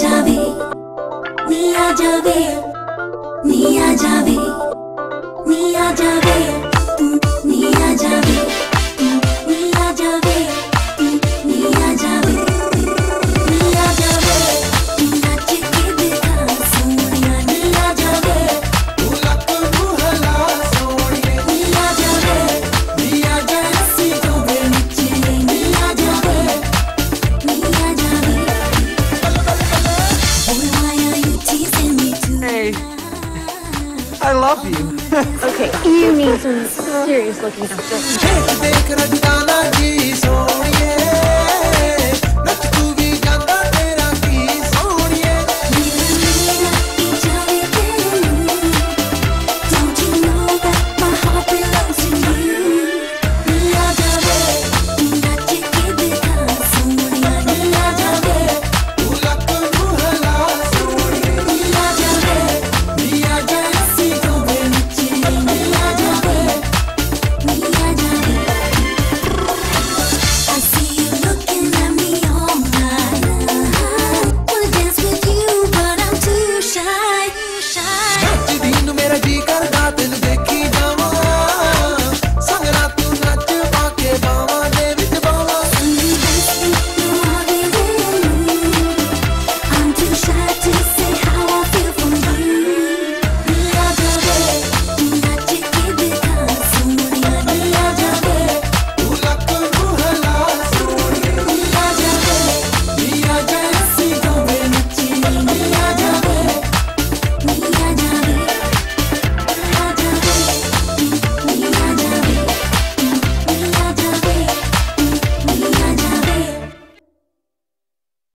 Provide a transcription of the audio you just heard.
जावे नी आ जावे नी आ जावे नी आ जावे तू नी आ जावे तू नी आ जावे तू नी आ जावे नी आ जावे तू नाच के दिखा सोनिया नी आ जावे तू लक मुहला सोनिया नी आ जावे नी आ जावे सी तो नीचे नी आ जावे नी आ जावे oh why are you teasing me tonight? I love you. Okay, you need some serious looking after.